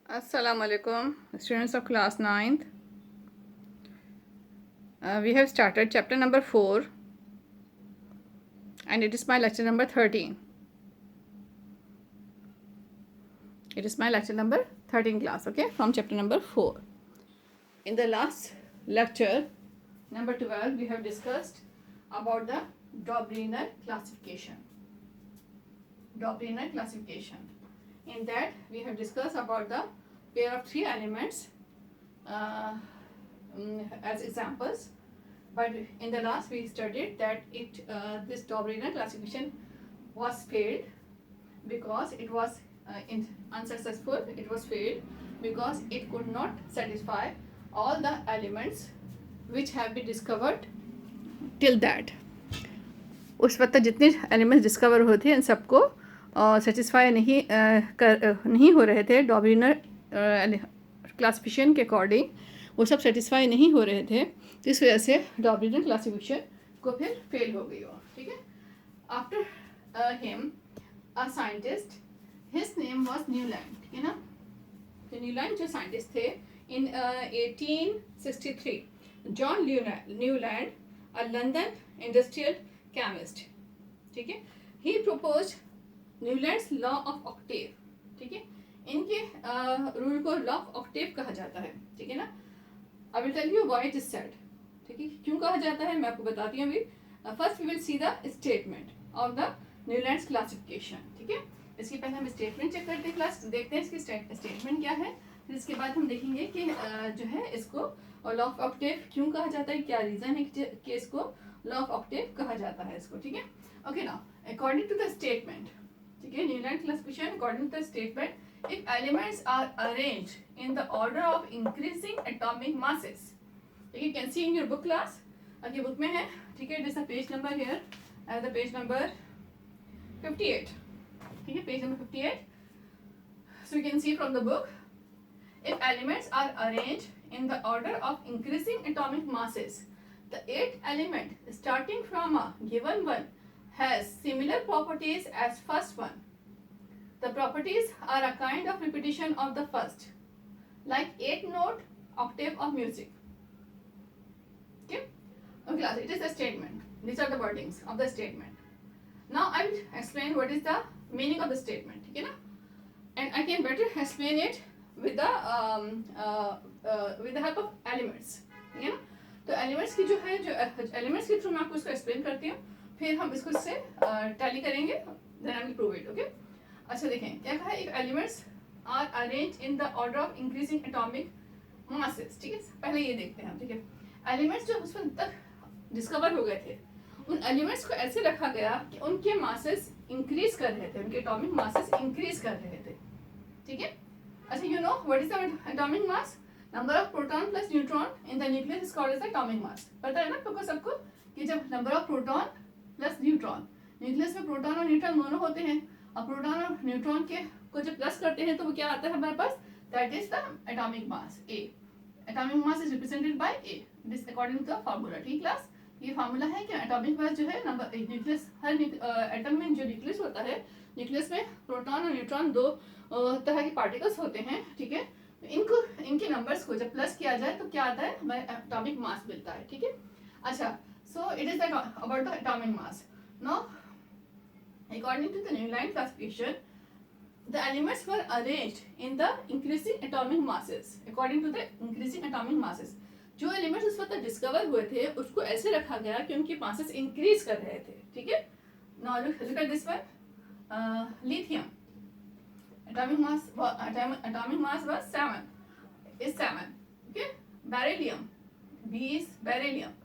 Assalamu alaikum, students of class 9th. We have started chapter number 4 and it is my lecture number 13. It is my lecture number 13 class, okay, from chapter number 4. In the last lecture, number 12, we have discussed about the Dobereiner classification. Dobereiner classification. In that, we have discussed about the pair of three elements as examples. But in the last we studied that this Dobereiner classification was failed because it was unsuccessful. It was failed because it could not satisfy all the elements which have been discovered till that. उस वक्त जितने elements discover हुए थे इन सबको satisfy नहीं हो रहे थे डॉबरीनर क्लासिफिकेशन के अकॉर्डिंग, वो सब सेटिस्फाई नहीं हो रहे थे, तो इस वजह से डॉबरीनर क्लासिफिकेशन को फिर फेल हो गई वो, ठीक है. After him a scientist, his name was Newland, ठीक है ना. तो न्यूलैंड जो साइंटिस्ट थे in 1863, John Newland, a London industrial chemist, ठीक है. He propose Newlands law of octave, ठीक है. इनके रूल को लॉ ऑफ ऑक्टेव कहा जाता है, ठीक है ना. I will tell you why it is said, ठीक है. क्यों कहा जाता है मैं आपको बताती हूँ अभी. First we will see the statement of the Newlands classification, ठीक है. इसके पहले हम स्टेटमेंट चेक करते हैं, क्लास देखते हैं इसकी स्टेटमेंट क्या है. फिर इसके बाद हम देखेंगे कि जो है इसको लॉ ऑफ ऑक्टेव क्यों कहा जाता है, क्या रीजन है कि इसको लॉ ऑफ ऑक्टेव कहा जाता है इसको, ठीक है. ओके ना. अकॉर्डिंग टू द स्टेटमेंट, ठीक है, Newland classification according to the statement, if elements are arranged in the order of increasing atomic masses, you can see in your book class, okay, book में है, ठीक है. This is page number here, the page number 58, ठीक है, page number 58. So you can see from the book, if elements are arranged in the order of increasing atomic masses, the 8th element starting from a given one has similar properties as first one. The properties are a kind of repetition of the first, like 8-note octave of music. Okay? Okay, class, it is a statement. These are the wordings of the statement. Now I will explain what is the meaning of the statement, okay na? And I can better explain it with the help of elements, ठीक है ना. तो elements की जो है, जो elements के through मैं आपको इसको एक्सप्लेन करती हूँ, फिर हम इसको इससे टैली करेंगे, then I will prove it. Okay. अच्छा देखें क्या कहा है. If elements are arrange in the order of increasing atomic masses, ठीक है. पहले ये देखते हैं, ठीक है. एलिमेंट्स जो उस वक्त तक डिस्कवर हो गए थे, उन एलिमेंट्स को ऐसे रखा गया कि उनके मासेस इंक्रीज कर रहे थे, उनके एटॉमिक मासेस इंक्रीज कर रहे थे, ठीक है. अच्छा, you know what is the atomic mass? Number of proton plus neutron in the nucleus is called as the atomic mass. पता है ना आपको सबको कि जब number of proton plus neutron, nucleus में प्रोटॉन और न्यूट्रॉन दोनों होते हैं, और प्रोटॉन और न्यूट्रॉन के को जब प्लस करते हैं तो वो क्या आता है हमारे पास, that is the atomic mass A. Atomic mass is represented by A, this according to the formula, ठीक क्लास. ये फार्मूला है कि एटॉमिक मास जो है नंबर न्यूक्लियस, हर एटम में जो न्यूक्लियस होता है, न्यूक्लियस में प्रोटॉन और न्यूट्रॉन दो तरह के पार्टिकल्स होते हैं, ठीक है. इनको इनके नंबर्स को जब प्लस किया जाए तो क्या आता है, हमें एटॉमिक मास मिलता है, ठीक है. अच्छा, so it is about the atomic mass. Now according to the Newland classification, the elements were arranged in the increasing atomic masses. According to the increasing atomic masses, जो एलिमेंट्स उस वक्त discover हुए थे उसको ऐसे रखा गया कि उनके मासेस इंक्रीज कर रहे थे, ठीक है. Now look at this one. Lithium atomic mass was 7, is 7, okay. Beryllium, B is beryllium,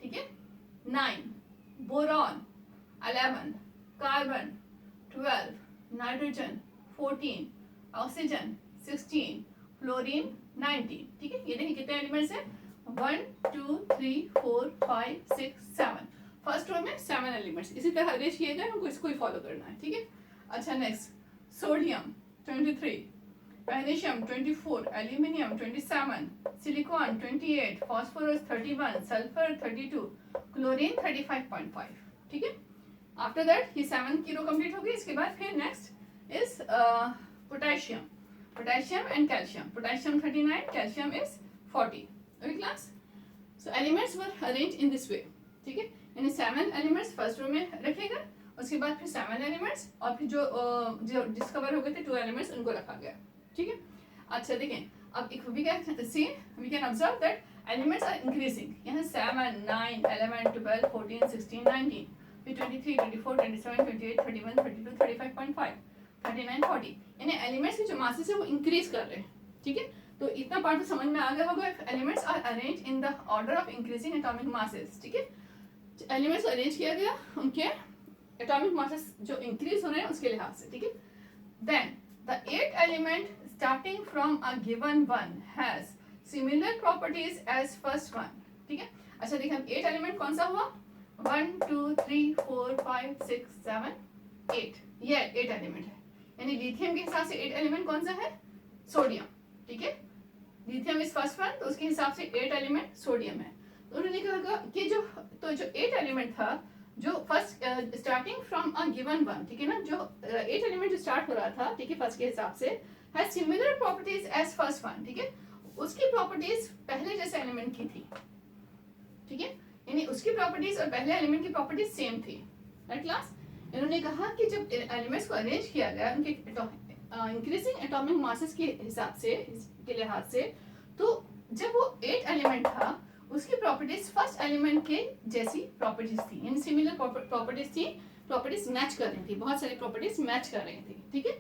ठीक है. 9 boron, 11 carbon, 12 nitrogen, 14 oxygen, 16 fluorine, 19, ठीक है. ये देखिए कितने एलिमेंट्स हैं, 1 2 3 4 5 6 7. फर्स्ट रो में 7 एलिमेंट्स इसी तरह अरेंज किए गए, हमको इसको ही फॉलो करना है, ठीक है. अच्छा, next sodium 23, magnesium 24, aluminium 27, silicon 28, phosphorus 31, sulphur 32, chlorine 35.5, ठीक है. आफ्टर दैट ये 7 की रो कंप्लीट हो गई. इसके बाद फिर next is potassium. potassium and calcium. Potassium 39, calcium is 40. Okay class? So elements were arranged in this way. ठीक है, यानी 7 elements फर्स्ट रो में रखेगा, उसके बाद फिर 7 elements और फिर जो डिस्कवर हो गए थे 2 elements उनको रखा गया. ठीक है. अच्छा देखें, अब एक we can observe that elements are increasing. यहाँ 7, 9, 11, 12, 14, 16, 19, फिर 23, 24, 27, 28, 31, 32, 35.5, 39, 40. यानी elements की जो masses है वो increase कर रहे हैं. ठीक है, तो इतना पार्ट तो समझ में आ गया होगा. Elements are arrange in the order of increasing atomic masses. ठीक है, एलिमेंट्स अरेंज किया गया उनके एटॉमिक मासेस जो इंक्रीज हो रहे हैं उसके लिहाज से. ठीक है, then the 8 element starting from a given one has similar properties as first one. ठीक है, अच्छा देखिए 8 एलिमेंट कौन सा हुआ, 1 2 3 4 5 6 7 8. ये 8 एलिमेंट है, यानी लिथियम के हिसाब से 8 एलिमेंट कौन सा है, सोडियम. ठीक है, लिथियम इज फर्स्ट वन, तो उसके हिसाब से 8 एलिमेंट सोडियम है. तो उन्होंने कहा कि जो 8 एलिमेंट था जो first starting from a given one, ठीक है ना, जो 8 एलिमेंट जो स्टार्ट हो रहा था, ठीक है, फर्स्ट के हिसाब से has similar properties as first one. ठीक है, उसकी प्रॉपर्टीज पहले जैसे एलिमेंट की थी. ठीक है, यानी उसकी प्रॉपर्टीज और पहले एलिमेंट की प्रॉपर्टीज सेम थी. Right class? इन्होंने कहा कि जब एलिमेंट्स को अरेंज किया गया उनके इंक्रीजिंग एटॉमिक मासेस के हिसाब से के लिहाज से, तो जब वो 8 एलिमेंट था उसकी प्रॉपर्टीज फर्स्ट एलिमेंट के जैसी प्रॉपर्टीज थी, यानी सिमिलर प्रॉपर्टीज थी, प्रॉपर्टीज मैच कर रही थी, बहुत सारी प्रॉपर्टीज मैच कर रही थी. ठीक है,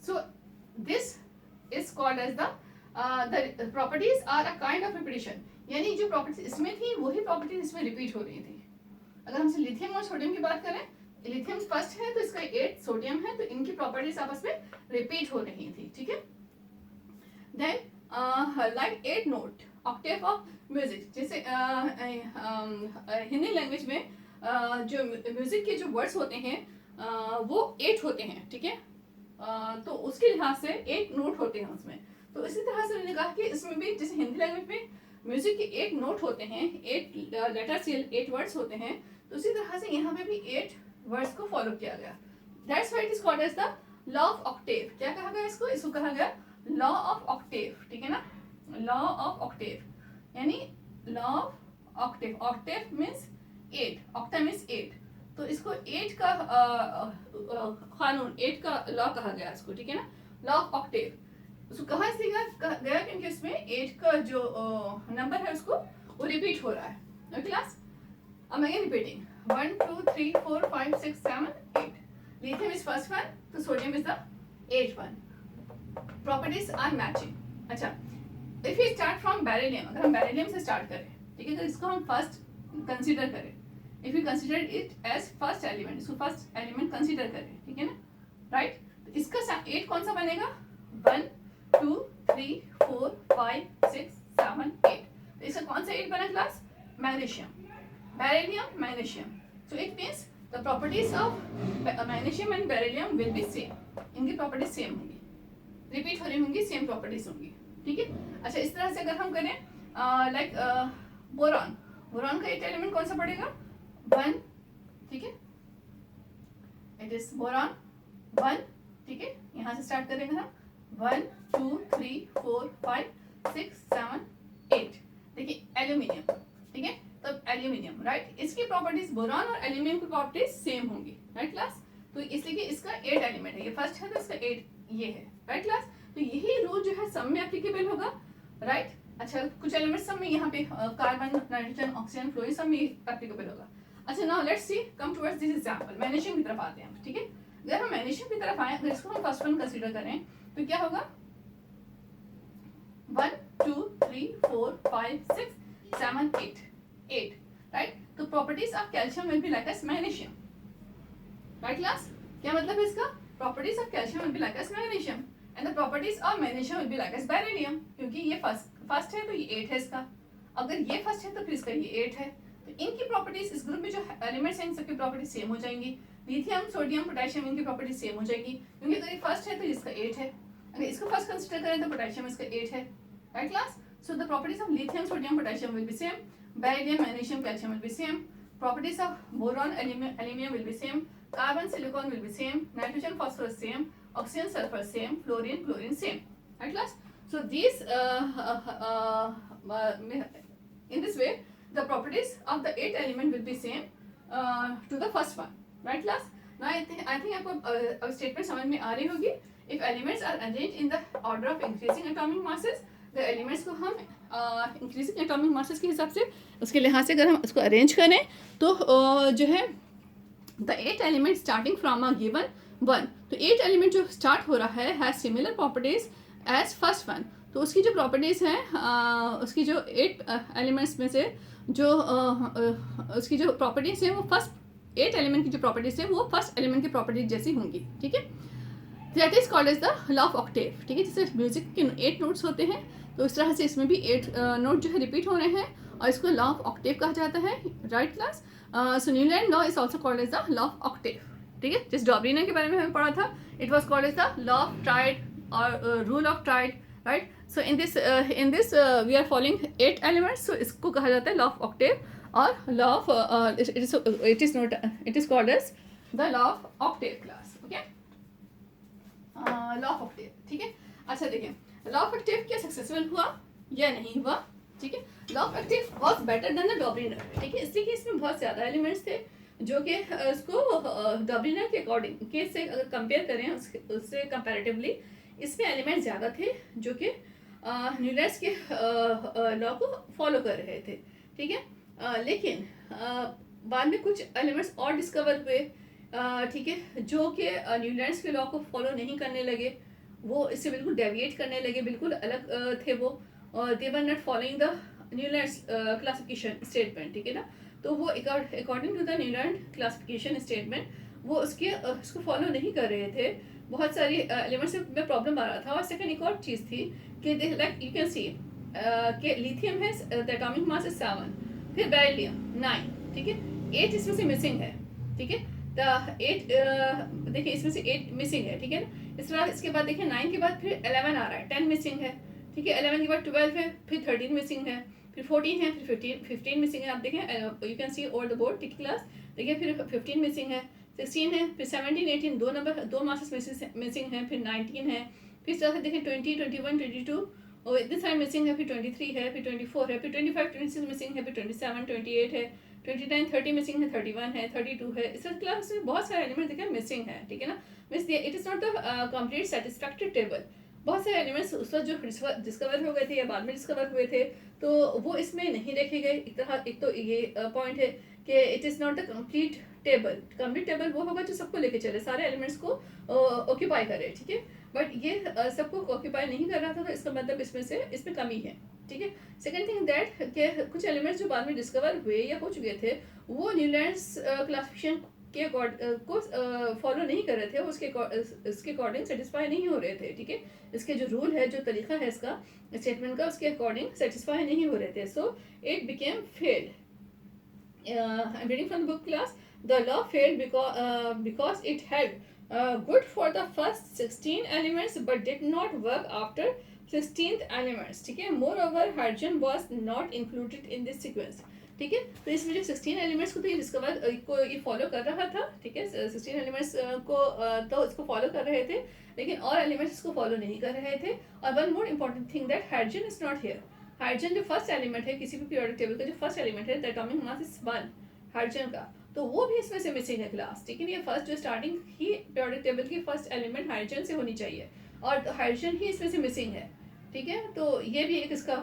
so this is called as the properties are a kind of repetition. यानी जो प्रॉपर्टीज इसमें थी वही प्रॉपर्टीज इसमें रिपीट हो रही थी. अगर हम लिथियम और सोडियम की बात करें, लिथियम फर्स्ट है तो इसका 8 सोडियम है, तो इनकी प्रॉपर्टीज आपस में रिपीट हो रही थी. ठीक है, then like 8 note octave of music, जैसे हिंदी लैंग्वेज में जो म्यूजिक के जो वर्ड्स होते हैं वो 8 होते हैं. ठीक है, तो उसके लिहाज से 8 नोट होते हैं उसमें. तो इसी तरह से मैंने कहा कि इसमें भी जैसे हिंदी लैंग्वेज में म्यूजिक के 8 नोट होते हैं, 8 लेटर्स 8 वर्ड्स होते हैं, तो उसी तरह से यहाँ पे भी 8 वर्ड्स को फॉलो किया गया. That's why it is called as the law of octave. क्या कहा गया इसको? इसको कहा गया लॉ ऑफ ऑक्टेव. ठीक है ना, लॉ ऑफ ऑक्टेव यानी law of Octave. Octave means 8, octa means 8, तो इसको 8 का कानून, 8 का लॉ कहा गया इसको. ठीक है ना, लॉ ऑफ ऑक्टेव. उसको कहाँ इसलिए गया क्योंकि इसमें 8 का जो नंबर है उसको वो रिपीट हो रहा है. ओके क्लास, अब again repeating 1 2 3 4 5 6 7 8. Lithium is first one, तो sodium is the 8th one. Properties are matching. अच्छा, if we start from beryllium, अगर हम beryllium से start करें, ठीक है, तो इसको हम first consider करें. If we consider it as first element, इसको first element consider करें, ठीक है ना, right? तो इसका 8 कौन सा बनेगा? 1 2 3 4 5 6 7 8. तो इसका कौन सा 8 बना class? Magnesium. Beryllium, magnesium. So it means the properties of magnesium and beryllium will be same. इनकी प्रॉपर्टीज सेम होंगी, रिपीट हो रही होंगी, सेम प्रॉपर्टीज होंगी. ठीक है, अच्छा इस तरह से अगर हम करें लाइक बोरॉन, बोरॉन का 8 एलिमेंट कौन सा पड़ेगा? 1. ठीक है, इट इज बोरॉन 1. ठीक है, यहाँ से स्टार्ट करेंगे हम 1 2 3 4 5 6 7 8. देखिए एल्यूमिनियम, ठीक है, तब एल्यूमिनियम, राइट, इसकी प्रॉपर्टीज बोरॉन और एल्यूमिनियम की प्रॉपर्टीज सेम होंगी. राइट क्लास, तो इसलिए कि इसका 8 एलिमेंट है, ये फर्स्ट है तो इसका 8 ये है. राइट क्लास, तो यही रूल जो है सब में एप्लीकेबल होगा. राइट, अच्छा कुछ एलिमेंट सब में यहाँ पे कार्बन, नाइट्रोजन, ऑक्सीजन, फ्लोरीन सब में एप्लीकेबल होगा. अच्छा now let's see, come towards this example. Magnesium की तरफ आते हैं हम. ठीक है, अगर हम मैग्नीशियम की तरफ आए, अगर इसको हम फर्स्ट वन कंसीडर करें तो क्या होगा? 1 2 3 4 5 6 7 8. राइट, तो properties of calcium will be like as magnesium. Right class, क्या मतलब है इसका? Properties of calcium will be like as magnesium and the properties of magnesium will be like as beryllium. क्योंकि ये फर्स्ट है तो ये 8 है इसका, अगर ये फर्स्ट है तो फिर इसका ये 8 है. तो इनकी प्रॉपर्टीज, इस ग्रुप में जो एलिमेंट्स हैं इन सबकी प्रॉपर्टीज सेम हो जाएंगी. लिथियम, सोडियम, पोटेशियम, इनकी प्रॉपर्टीज सेम हो जाएगी, क्योंकि अगर ये फर्स्ट है तो इसका 8 है, अगर इसको फर्स्ट कंसीडर करें तो पोटेशियम इसका 8 है. Right class, so the properties of lithium, sodium, potassium will be same. Beryllium, magnesium, calcium will be same. Properties of boron, aluminium will be same. Carbon, silicon will be same. Nitrogen, phosphorus same. Oxygen, sulfur same. Fluorine, chlorine same. right class? So these in this way the properties of the 8 element will be same to the first one, right class? Now I think आपको statement समझ में आ रही होगी. If elements are arranged in the order of increasing atomic masses, the elements को हम increasing atomic masses के हिसाब से उसके लिहाज से अगर हम उसको arrange करें तो जो है the 8 elements starting from a given one, तो 8 element जो start हो रहा है has similar properties as first one. तो उसकी जो प्रॉपर्टीज़ हैं उसकी जो 8 एलिमेंट्स में से जो उसकी जो प्रॉपर्टीज़ हैं वो फर्स्ट 8 एलिमेंट की जो प्रॉपर्टीज़ हैं वो फर्स्ट एलिमेंट की प्रॉपर्टीज जैसी होंगी, ठीक है. That is called as the law of octave, ठीक है. जैसे म्यूजिक के 8 नोट्स होते हैं तो इस तरह से इसमें भी 8 नोट जो है रिपीट हो रहे हैं और इसको लॉ ऑफ ऑक्टेव कहा जाता है, right class. So Newland law is also called as the law of octave, ठीक है. जिस डॉब्रिनर के बारे में हमें पढ़ा था it was called as the law of triad और rule of triad, right. So in this we are following 8 elements, so इसको कहा जाता है लॉ ऑफ ऑक्टेव और law of it is called as the law of octave class, okay. Law of octave, ठीक है. अच्छा देखिए लॉ ऑफ ऑक्टेव क्या सक्सेसफुल हुआ या नहीं हुआ, ठीक है. Law of octave was better then the डॉब्रिनर, ठीक है. इसलिए कि इसमें बहुत ज़्यादा एलिमेंट्स थे जो कि इसको डॉब्रिनर के अकॉर्डिंग के से अगर कंपेयर करें उससे कंपैरेटिवली इसमें एलिमेंट ज़्यादा थे जो कि न्यूलैंड्स के लॉ को फॉलो कर रहे थे, ठीक है. लेकिन बाद में कुछ एलिमेंट्स और डिस्कवर हुए, ठीक है, जो कि न्यूलैंड्स के लॉ को फॉलो नहीं करने लगे, वो इससे बिल्कुल डेविएट करने लगे, बिल्कुल अलग थे वो. They were not following the Newlands classification statement, ठीक है ना. तो वो according to the Newland classification statement वो उसको फॉलो नहीं कर रहे थे. बहुत सारी एलिमेंट्स में प्रॉब्लम आ रहा था. और सेकंड एक और चीज़ थी कि लाइक यू कैन सी कि लिथियम है द एटॉमिक मास इज 7, फिर बेरिलियम 9, ठीक है. 8 इसमें से मिसिंग है, ठीक है. द 8 देखिए इसमें से 8 मिसिंग है, ठीक है. इस तरह इसके बाद देखिए 9 के बाद फिर 11 आ रहा है, 10 मिसिंग है, ठीक है. 11 के बाद 12 है, फिर 13 मिसिंग है, फिर 14 है, फिर 15 मिसिंग है. आप देखें you can see over the board, ठीक क्लास. देखिए फिर 15 मिसिंग है, 16 है, फिर 17 18 दो मासेस मिसिंग है, फिर 19 है, फिर इस तरह से देखिए 20 21 22 और इतने सारे मिसिंग है, फिर 23 है, फिर 24 है, फिर 25 26 मिसिंग है, फिर 27 28 है, 29 30 मिसिंग है, 31 है, 32 है. इस क्लास में बहुत सारे एलिमेंट देखिए मिसिंग है, ठीक है ना. Means it is not the complete satisfactory table. बहुत सारे एलिमेंट्स उस वक्त जो डिस्कवर हो गए थे या बाद में डिस्कवर हुए थे तो वो इसमें नहीं देखे गए. एक तो ये पॉइंट है कि it is not the complete table. Complete table वो होगा जो सबको लेके चले, सारे एलिमेंट्स को ऑक्यूपाई करे, ठीक है. बट ये सबको ऑक्यूपाई नहीं कर रहा था, तो इसका मतलब इसमें कमी है, ठीक है. सेकेंड थिंग दैट कि कुछ एलिमेंट्स जो बाद में डिस्कवर हुए या हो चुके थे वो न्यूलैंड्स क्लासिफिकेशन के को फॉलो नहीं कर रहे थे, वो इसके अकॉर्डिंग सेटिस्फाई नहीं हो रहे थे, ठीक है. इसके जो रूल है, जो तरीका है इसका स्टेटमेंट का, उसके अकॉर्डिंग सेटिस्फाई नहीं हो रहे थे. So it became failed. I am reading from the book class. The law failed because it held good for the first 16 elements but did not work after 16th elements, ठीक है. Moreover, hydrogen was not included in this sequence, ठीक है. तो इसमें जो 16 elements को तो ये डिस्कवर को ये फॉलो कर रहा था, ठीक है. 16 एलिमेंट्स को तो इसको फॉलो कर रहे थे, लेकिन और एलिमेंट्स इसको फॉलो नहीं कर रहे थे. और one more important thing that hydrogen is not here. Hydrogen जो फर्स्ट एलिमेंट है किसी भी पीरियोडिक टेबल का, जो फर्स्ट एलिमेंट है the atomic mass is 1 hydrogen का, तो वो भी इसमें से मिसिंग है क्लास, ठीक है. ये फर्स्ट जो स्टार्टिंग ही पीरियोडिक टेबल की फर्स्ट एलिमेंट हाइड्रोजन से होनी चाहिए और हाइड्रोजन ही इसमें से मिसिंग है, ठीक है. तो ये भी एक इसका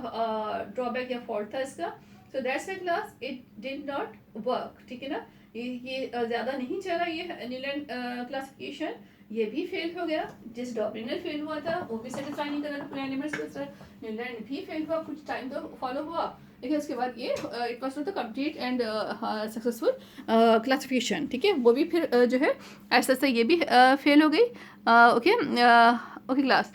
ड्रॉबैक या फॉल्ट था इसका. So that's why class it did not work, ठीक है ना. ये ज़्यादा नहीं चला ये न्यूलैंड क्लासिफिकेशन. ये भी फेल हो गया. जिस डॉब्रिनर फेल हुआ था वो भी सेटिस्फाई नहीं कर रहा था पूरे एलिमेंट्स को. न्यूलैंड भी फेल हुआ, कुछ टाइम तो फॉलो हुआ, लेकिन उसके बाद ये it was not the complete and successful classification, ठीक है. वो भी फिर जो है ऐसा ऐसा ये भी फेल हो गई. Okay class.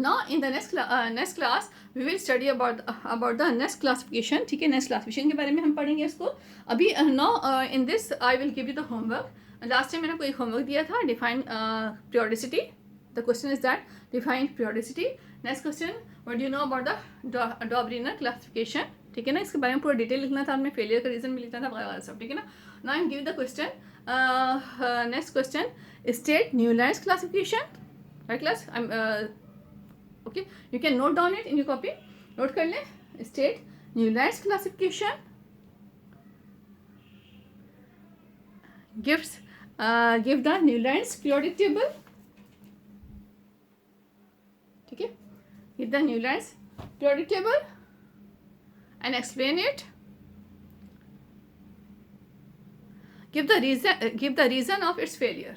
Now in the next class we will study about the next classification, ठीक है. नेक्स्ट क्लासिफिकेशन के बारे में हम पढ़ेंगे इसको. अभी now in this I will give you the homework. Last time मैंने आपको एक होमवर्क दिया था, define periodicity. The question is that define periodicity. Next question, what do you know about the Dobriner classification, ठीक है ना. इसके बारे में पूरा डिटेल लिखना था, आपने फेलियर का रीज़न भी लिखना था वगैरह सब, ठीक है ना. Now I am giving the question. Next question, state Newland's classification. Right class? Okay, you can note down it in your copy. Note कर लें. State Newlands classification give the Newlands periodic table. ठीक है, give the Newlands periodic table and explain it. Give the reason of its failure.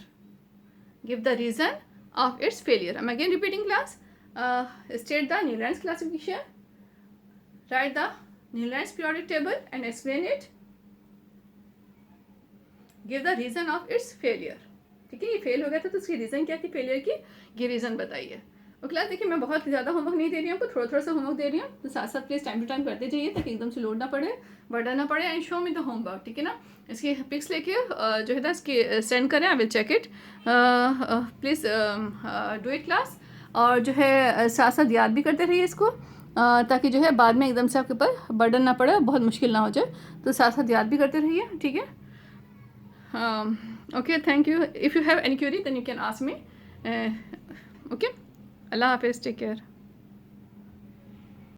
Give the reason of its failure. I'm again repeating class. State the Newlands classification. Write the Newlands periodic table and explain it. Give the reason of its failure. ठीक है, ये fail हो गया था तो उसकी reason क्या थी फेलियर की, ये रीज़न बताइए. और क्लास देखिए मैं बहुत ज़्यादा होमवर्क नहीं दे रही हूँ, आपको थोड़ा थोड़ा सा होमवर्क दे रही हूँ, तो साथ साथ प्लीज़ टाइम टू टाइम करते जाइए ताकि एकदम से लोड ना पड़े, बर्डन ना पड़े. And show me the homework. ठीक है ना, इसकी पिक्स लेके जो है ना इसकी सेंड करें. I will check it. Please do it class. और जो है साथ साथ याद भी करते रहिए इसको, ताकि जो है बाद में एकदम से आपके ऊपर बर्डन ना पड़े, बहुत मुश्किल ना हो जाए. तो साथ साथ याद भी करते रहिए. ठीक है. Okay, thank you. If you have any query then you can ask me. Okay, Allah Hafiz, take care.